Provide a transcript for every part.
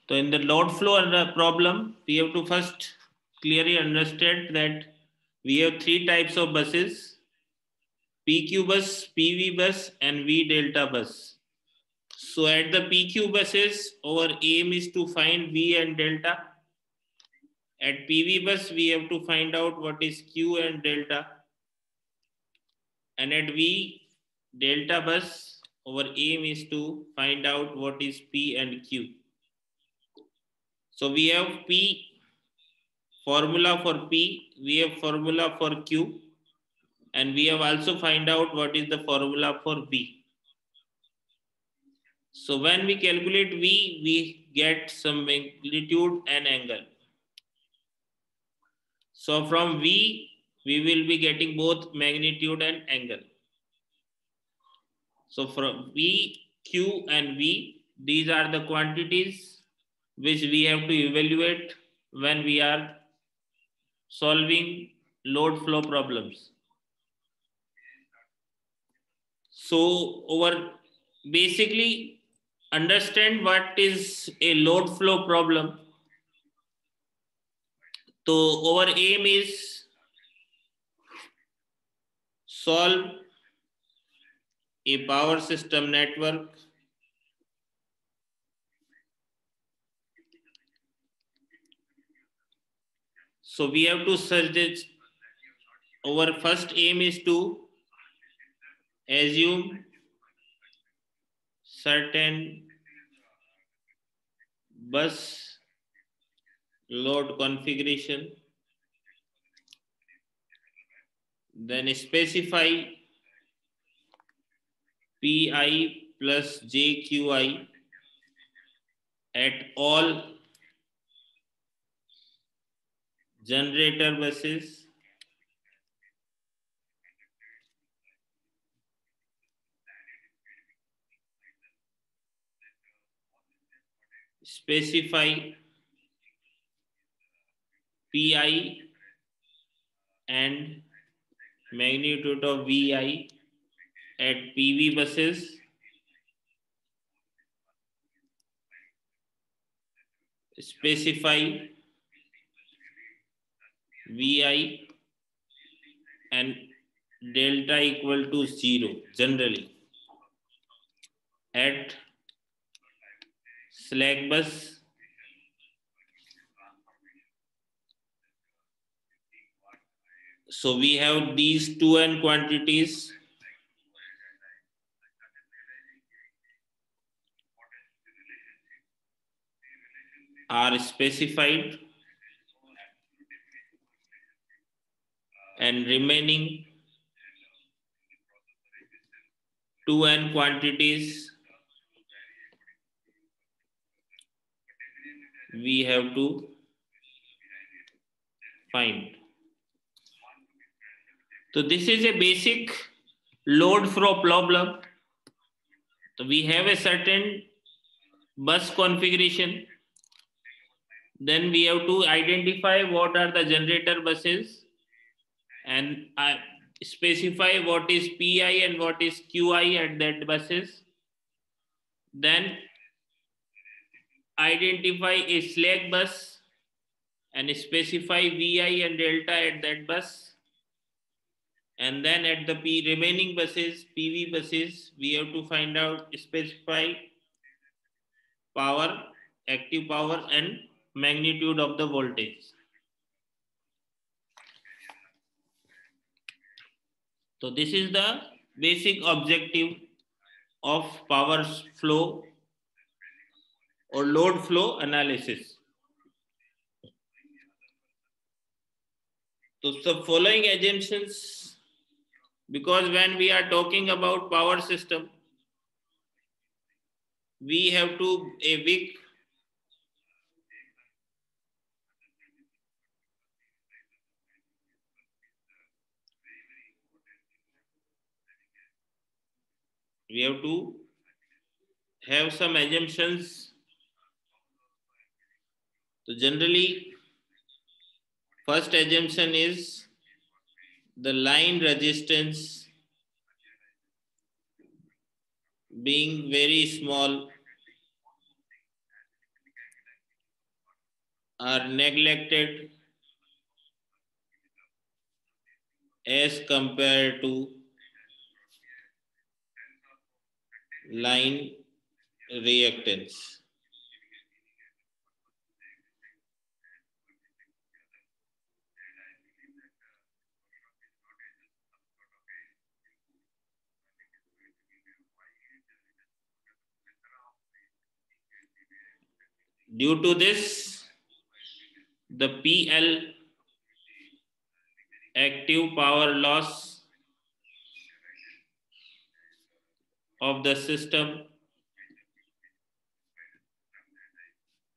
So in the load flow problem, we have to first clearly understand that we have three types of buses: PQ bus, PV bus, and V delta bus. So at the PQ buses, our aim is to find V and delta. At PV bus, we have to find out what is Q and delta. And at V delta bus, our aim is to find out what is P and Q. So we have P formula for P, we have formula for Q, and we have also find out what is the formula for V. So when we calculate V, we get some magnitude and angle. So from V, we will be getting both magnitude and angle. So from V, Q and V, these are the quantities which we have to evaluate when we are solving load flow problems. So over basically understand what is a load flow problem. So our aim is solve a power system network so we have to search this. Our first aim is to assume certain bus load configuration, then specify Pi plus JQi at all generator buses specify Pi and magnitude of Vi at PV buses specify Vi and delta equal to 0 generally at slack bus so we have these two n quantities are specified and remaining 2n quantities we have to find. So this is a basic load flow problem. So we have a certain bus configuration. Then we have to identify what are the generator buses and specify what is Pi and what is Qi at that buses. Then identify a slack bus and specify Vi and delta at that bus. And then at the remaining buses, PV buses, we have to find out, specify power, active power and magnitude of the voltage. So this is the basic objective of power flow or load flow analysis. So the following assumptions, because when we are talking about power system, we have to we have to have some assumptions. So generally, first assumption is the line resistance being very small are neglected as compared to line reactance. Due to this, the PL active power loss of the system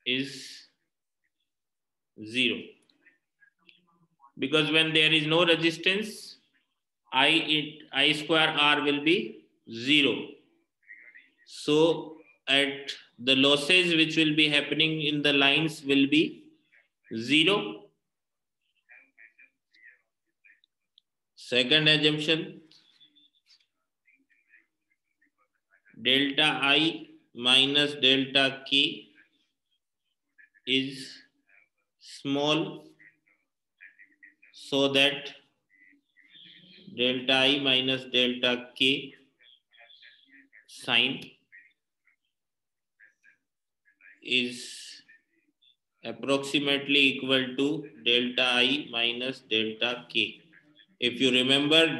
is 0. Because when there is no resistance, I square R will be 0. So at the losses which will be happening in the lines will be 0. Second assumption, delta I minus delta K is small, so that delta I minus delta K sign is approximately equal to delta I minus delta K. If you remember,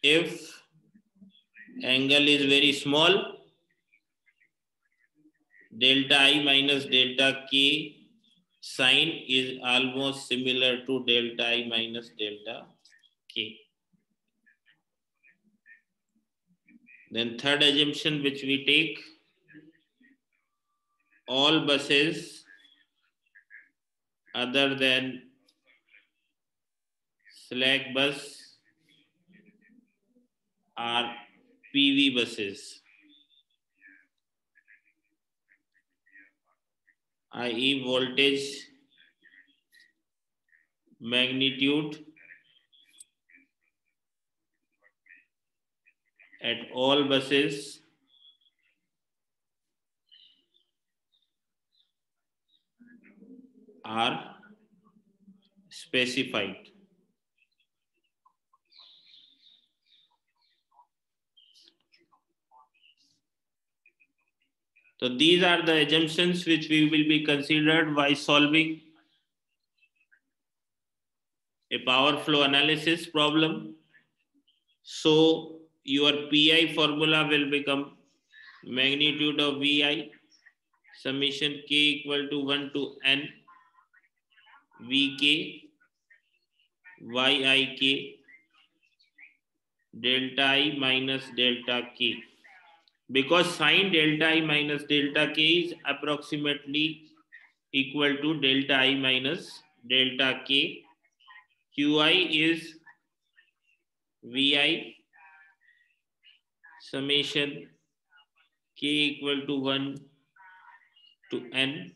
if angle is very small, delta I minus delta K sign is almost similar to delta I minus delta K. Then third assumption which we take, all buses other than slack bus are PV buses, i.e. voltage magnitude at all buses are specified. So these are the assumptions which we will be considered while solving a power flow analysis problem. So your PI formula will become magnitude of VI summation K equal to 1 to N Vk Yik delta I minus delta K. Because sine delta I minus delta K is approximately equal to delta I minus delta K. Qi is Vi summation K equal to 1 to N.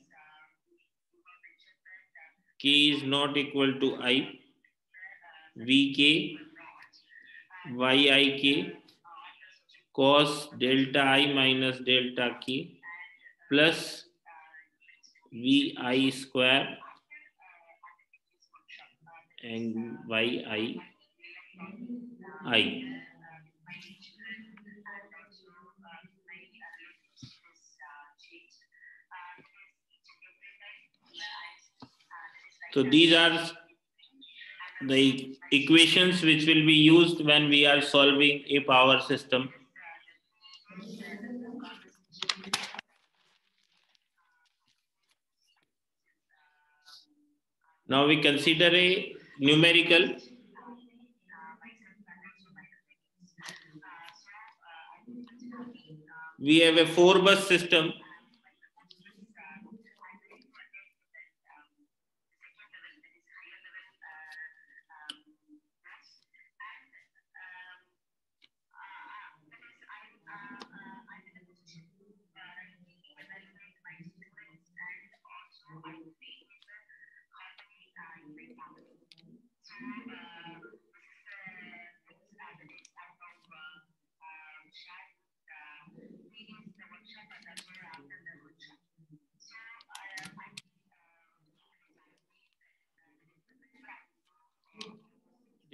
K is not equal to I. Vk Yik cos delta I minus delta K plus Vi square and Yi I. So these are the equations which will be used when we are solving a power system. Now we consider a numerical. We have a 4-bus system.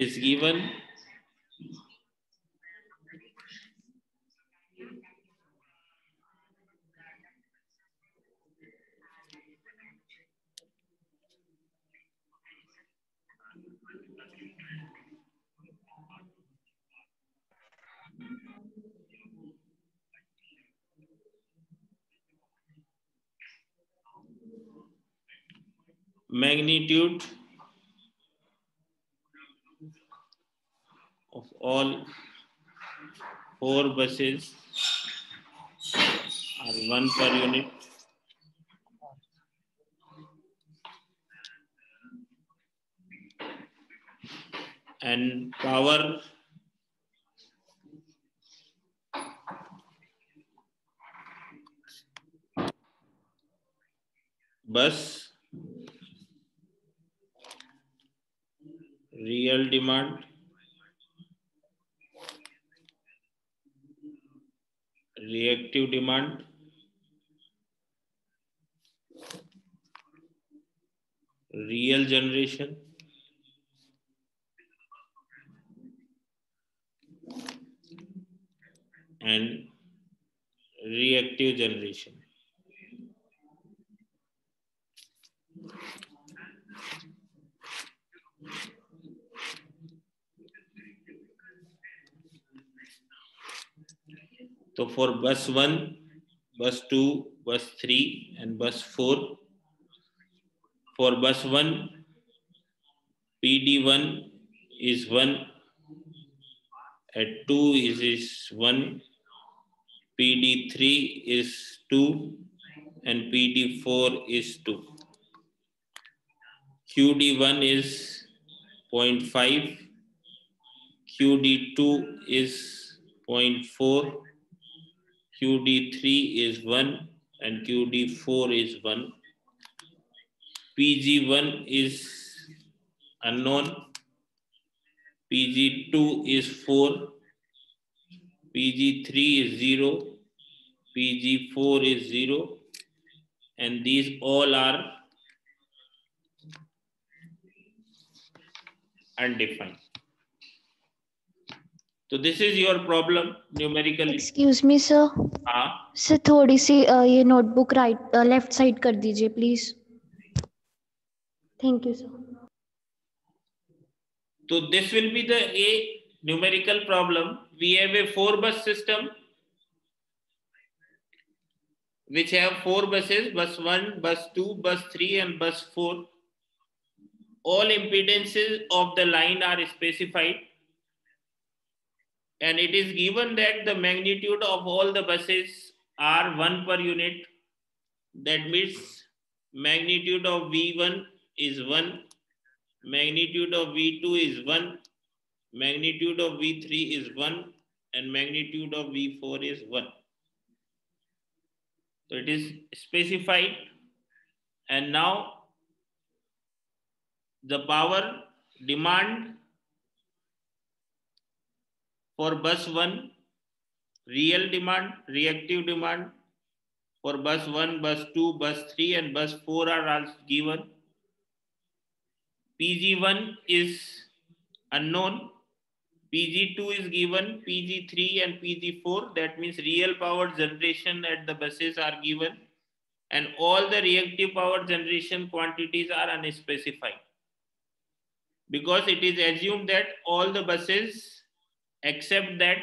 is given. Magnitude of all 4 buses are 1 per unit. And power bus real demand, reactive demand, real generation, and reactive generation. So for bus 1, bus 2, bus 3 and bus 4, for bus 1, PD1 is 1, at 2 is 1, PD3 is 2 and PD4 is 2. QD1 is 0.5, QD2 is 0.4, QD3 is 1 and QD4 is 1. PG1 is unknown, PG2 is 4, PG3 is 0, PG4 is 0, and these all are undefined. So this is your problem numerically. Excuse me, sir. Sir, थोड़ी सी ये notebook left side कर दीजिए, please. Thank you, sir. So this will be the A numerical problem. We have a 4-bus system which have 4 buses, bus 1, bus 2, bus 3 and bus 4. All impedances of the line are specified, and it is given that the magnitude of all the buses are 1 per unit. That means magnitude of V1 is 1, magnitude of V2 is 1, magnitude of V3 is 1, and magnitude of V4 is 1. So it is specified, and now the power demand for bus 1, real demand, reactive demand for bus 1, bus 2, bus 3 and bus 4 are also given. PG1 is unknown, PG2 is given, PG3 and PG4, that means real power generation at the buses are given, and all the reactive power generation quantities are unspecified, because it is assumed that all the buses except that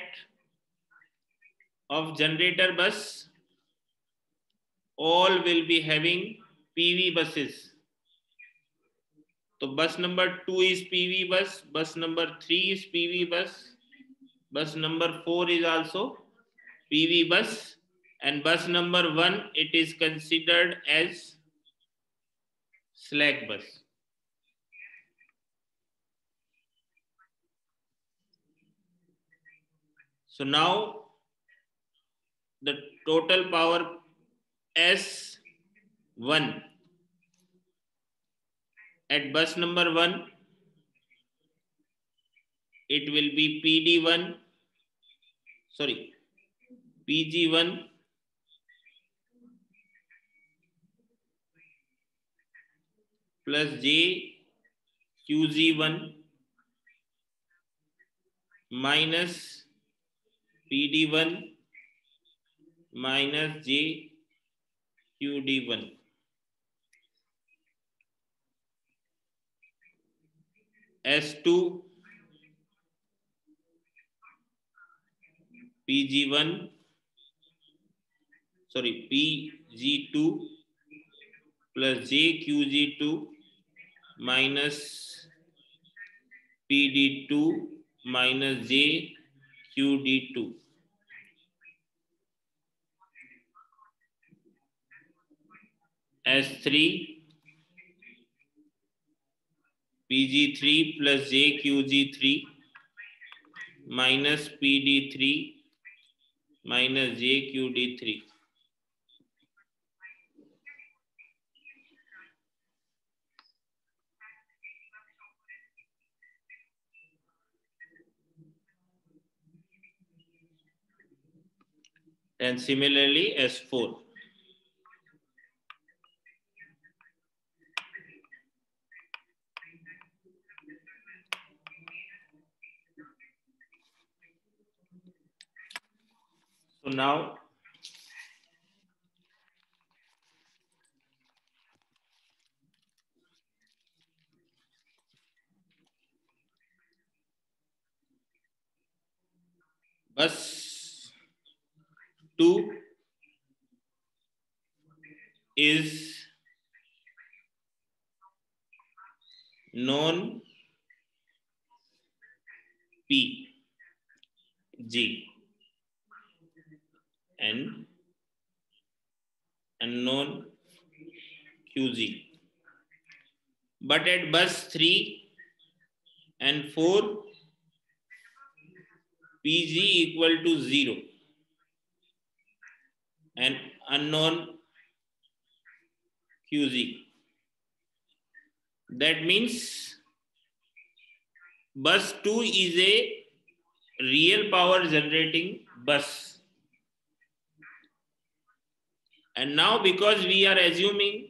of generator bus, all will be having PV buses. So bus number 2 is PV bus, bus number 3 is PV bus, bus number 4 is also PV bus, and bus number 1, it is considered as slack bus. So now the total power S1 at bus number 1, it will be PD1, sorry, PG1 plus J QG1 minus PD1 minus JQD1. S2 PG1 PG2 plus JQG2 minus PD2 minus JQD2. S3 PG3 plus JQG3 minus PD3 minus JQD3. And similarly S4. So now bus 2 is known P, G and unknown QG. But at bus 3 and 4, PG equal to 0 and unknown QG. That means bus 2 is a real power generating bus. And now because we are assuming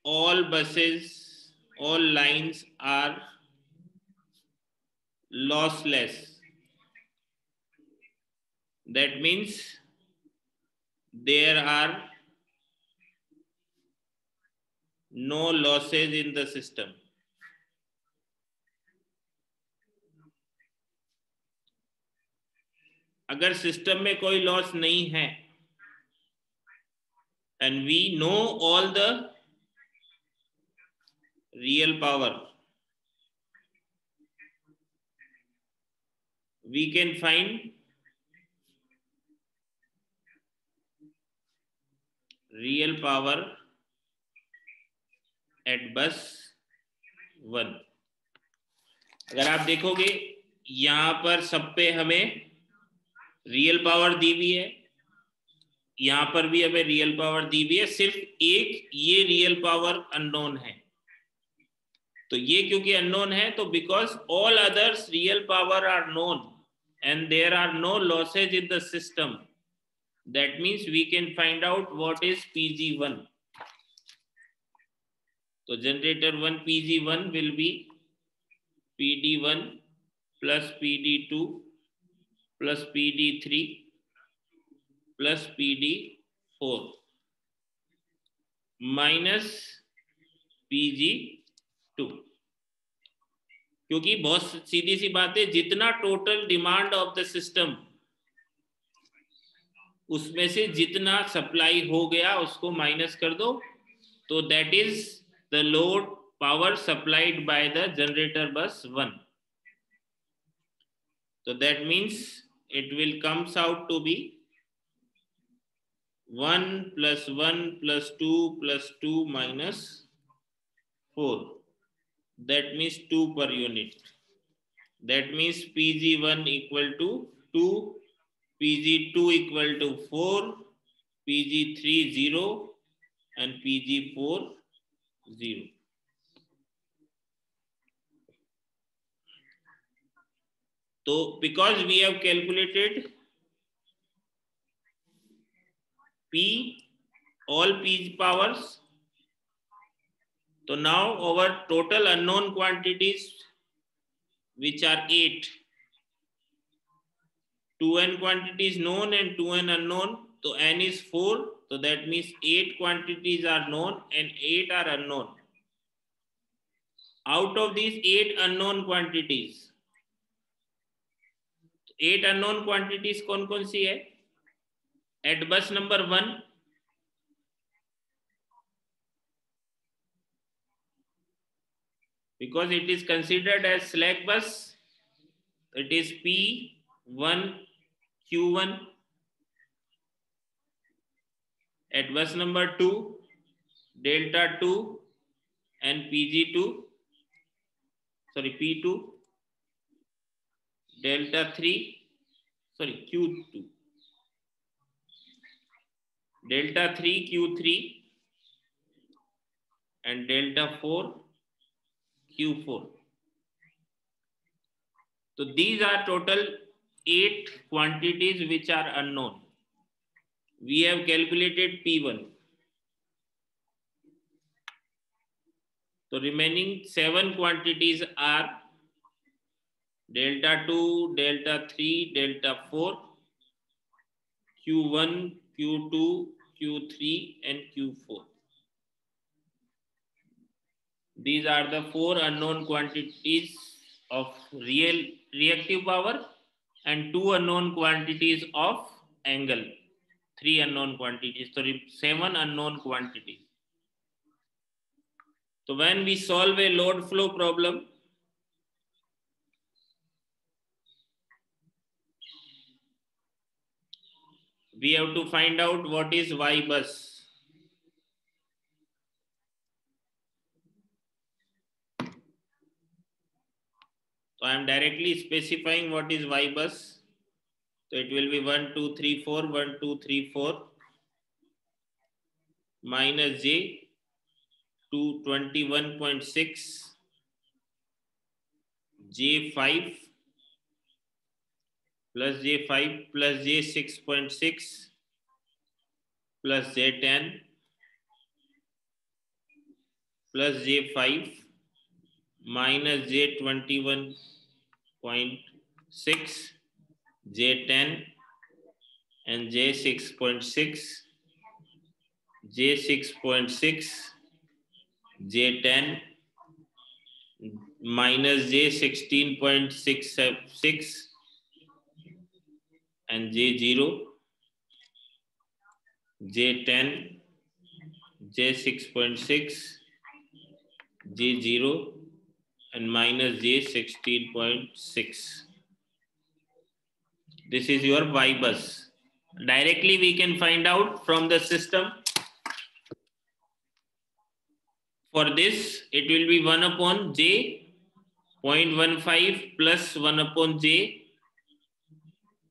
all buses, all lines are lossless. That means there are no losses in the system. अगर system में कोई loss नहीं है and we know all the real power, we can find real power at bus 1. अगर आप देखोगे यहां पर सब पे हमें रियल पावर दी हुई है, यहां पर भी हमें रियल पावर दी हुई है, सिर्फ एक ये रियल पावर अननोन है. तो ये क्योंकि अननोन है तो because all others real power are known and there are no losses in the system, that means we can find out what is PG1. So generator 1 PG1 will be PD1 plus PD2 plus PD3 plus PD4 minus PG2. क्योंकि बहुत सीधी सी बात है, जितना total demand of the system उसमें से जितना supply हो गया उसको माइनस कर दो, तो that is the load power supplied by the generator bus 1. तो that means it will comes out to be 1 plus 1 plus 2 plus 2 minus 4. That means 2 per unit. That means PG1 equal to 2, PG2 equal to 4, PG3 0 and PG4 0. So because we have calculated P, all P powers, So now our total unknown quantities, which are 8, 2n quantities known and 2n unknown. So n is 4. So that means 8 quantities are known and 8 are unknown. Out of these 8 unknown quantities, 8 unknown quantities कौन सी है? At bus number 1, because it is considered as slack bus, it is P1 Q1. At bus number 2, delta 2 and PG2, sorry P2, delta 3, sorry Q2, delta 3 Q3 and delta 4 Q4. So these are total 8 quantities which are unknown. We have calculated P1. So remaining 7 quantities are delta 2, delta 3, delta 4, Q1, Q2, Q3 and Q4. These are the 4 unknown quantities of real reactive power and 2 unknown quantities of angle. 3 unknown quantities, so 7 unknown quantities. So when we solve a load flow problem, we have to find out what is Y bus. So I am directly specifying what is Y bus. So it will be 1, 2, 3, 4, 1, 2, 3, 4 minus J to 21.6, J5 plus J5 plus J6.6 plus J10 plus J5 minus J21.6, J10 and J6.6, J6.6, J10 minus J16.66 and J0, J10, J6.6, J0 and minus J16.6. This is your Y bus. Directly we can find out from the system. For this, it will be 1 upon J 0.15 plus 1 upon J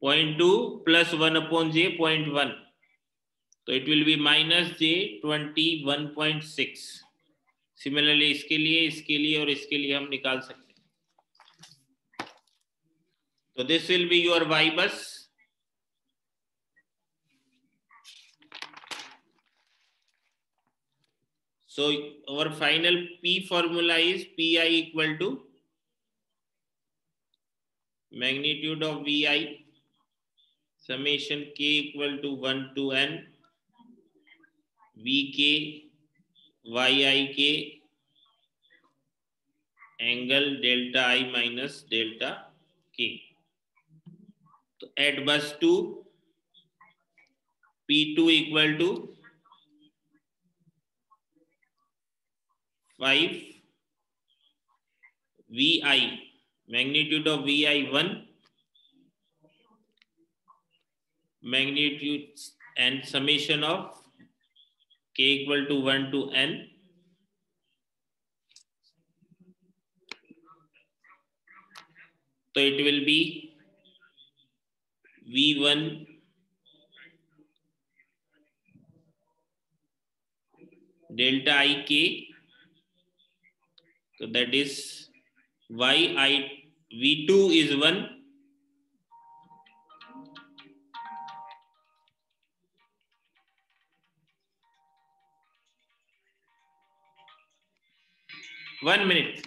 0.2 plus 1 upon J 0.1. So it will be minus J 21.6. Similarly, इसके लिए और इसके लिए हम निकाल सकते हैं. So this will be your Y bus. So our final P formula is Pi equal to magnitude of Vi summation K equal to 1 to N Vk Yik angle delta I minus delta K. So at bus 2, P2 equal to 5 Vi, magnitude of Vi 1, magnitude and summation of K equal to 1 to N. So it will be V1 delta Ik. So that is V2 is 1. 1 minute.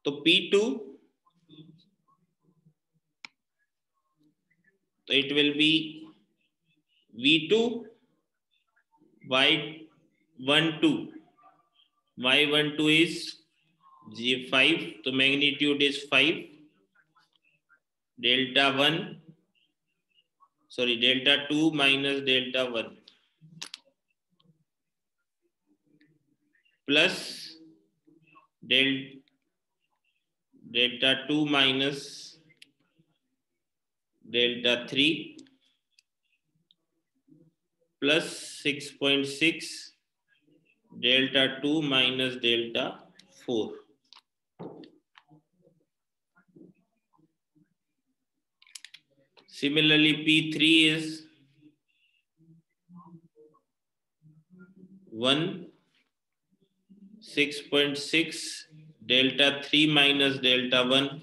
तो P2, so it will be V2 Y12. Y12 is G5, so magnitude is 5. Delta 2 minus delta 1 plus delta 2 minus delta 3 plus 6.6 delta 2 minus delta 4. Similarly, P3 is 6.6 delta 3 minus delta 1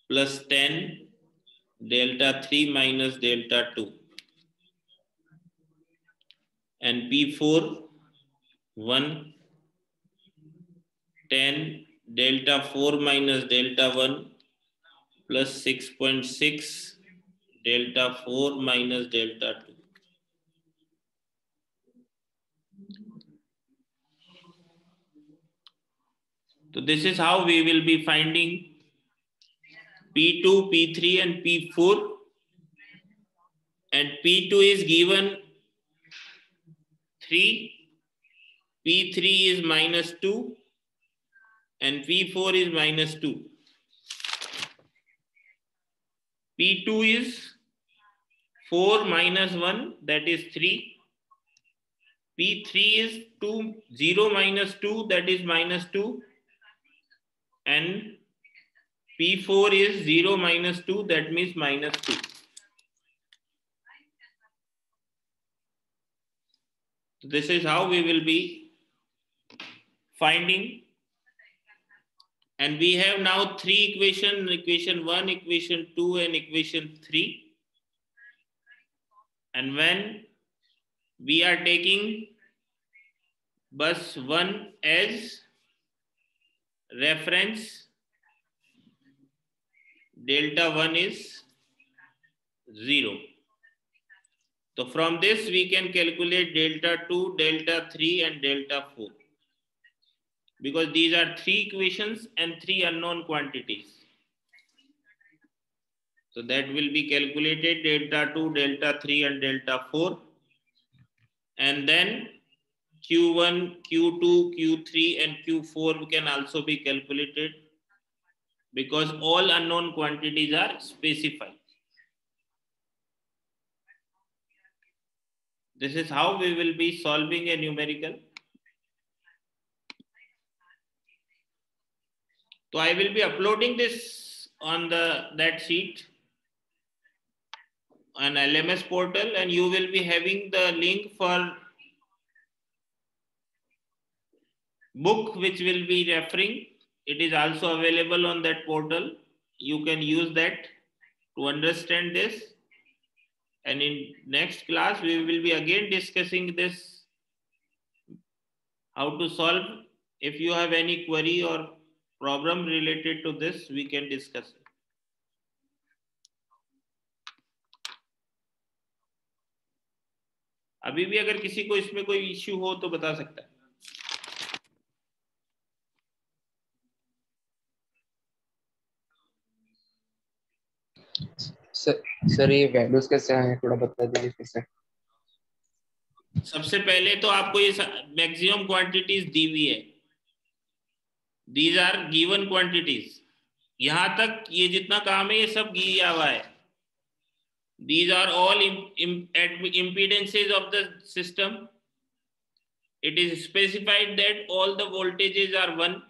plus 10 delta 3 minus delta 2. And P4, 10 delta 4 minus delta 1 plus 6.6 delta 4 minus delta 2. So this is how we will be finding P2, P3 and P4. And P2 is given 3, P3 is minus 2 and P4 is minus 2. P2 is 4 minus 1, that is 3. P3 is 0 minus 2, that is minus 2. And P4 is 0 minus 2, that means minus 2. This is how we will be finding. And we have now 3 equations, equation 1, equation 2 and equation 3. And when we are taking bus 1 as reference, delta 1 is 0. So from this we can calculate delta 2, delta 3 and delta 4. Because these are 3 equations and 3 unknown quantities. So that will be calculated delta 2, delta 3 and delta 4. And then Q1, Q2, Q3 and Q4 can also be calculated because all unknown quantities are specified. This is how we will be solving a numerical. So I will be uploading this on that sheet on LMS portal, and you will be having the link for book which will be referring. It is also available on that portal. You can use that to understand this. And in next class, we will be again discussing this, how to solve. If you have any query or problem related to this, we can discuss. अभी भी अगर किसी को इसमें कोई issue हो तो बता सकता है. सर ये वैल्यूज कैसे हैं, थोड़ा बता दीजिए फिर से. सबसे पहले तो आपको ये मैक्सिमम क्वांटिटीज दी हुई है. These are given quantities. यहां तक ये जितना काम है ये सब दिया हुआ है. These are all impedances of the system. It is specified that all the voltages are 1,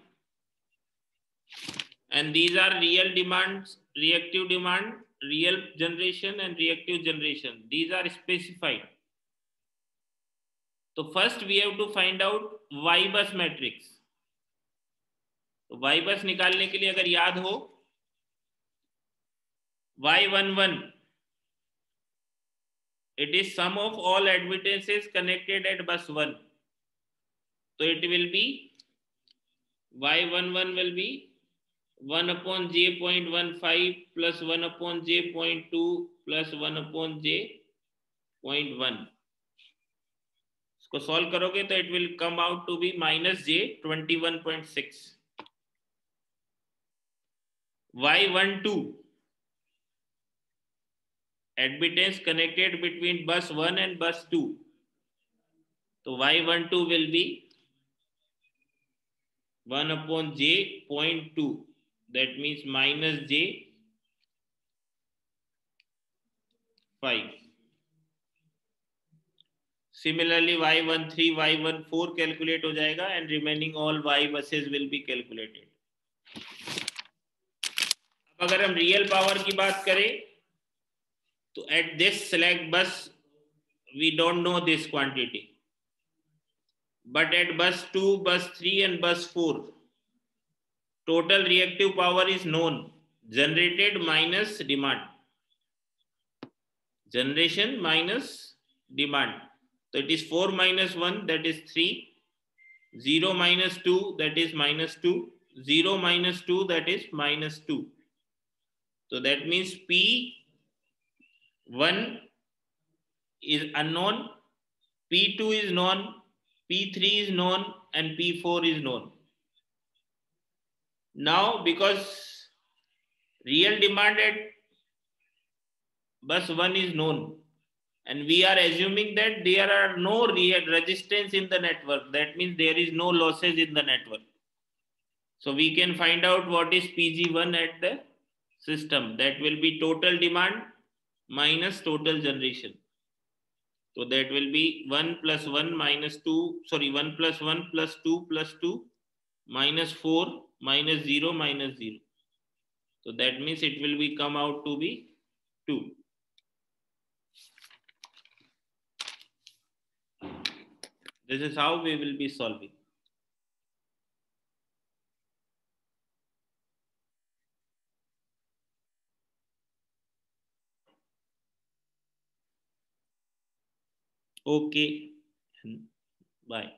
and these are real demands, reactive demand, real generation and reactive generation. These are specified. So first we have to find out Y bus matrix. तो Y bus निकालने के लिए अगर याद हो, Y11, it is sum of all admittances connected at bus 1. So it will be Y11 will be 1 upon j.15 plus 1 upon j.2 plus 1 upon j.1. इसको solve करोगे तो it will come out to be minus j21.6. Y12 admittance connected between bus 1 and bus 2. So Y12 will be 1 upon j.2. That means minus j5. Similarly, Y13, Y14 calculate हो जाएगा and remaining all Y buses will be calculated. अब अगर हम real power की बात करें तो at this slack bus we don't know this quantity. But at bus 2, bus 3 and bus 4, total reactive power is known. Generated minus demand. Generation minus demand. So it is 4 minus 1, that is 3. 0 minus 2, that is minus 2. 0 minus 2, that is minus 2. So that means P1 is unknown, P2 is known, P3 is known, and P4 is known. Now, because real demand at bus 1 is known, and we are assuming that there are no real resistance in the network. That means there is no losses in the network. So we can find out what is PG1 at the system. That will be total demand minus total generation. So that will be 1 plus 1 minus 2, sorry, 1 plus 1 plus 2 plus 2 minus 4 minus 0 minus 0. So that means it will be come out to be 2. This is how we will be solving. Okay. Bye.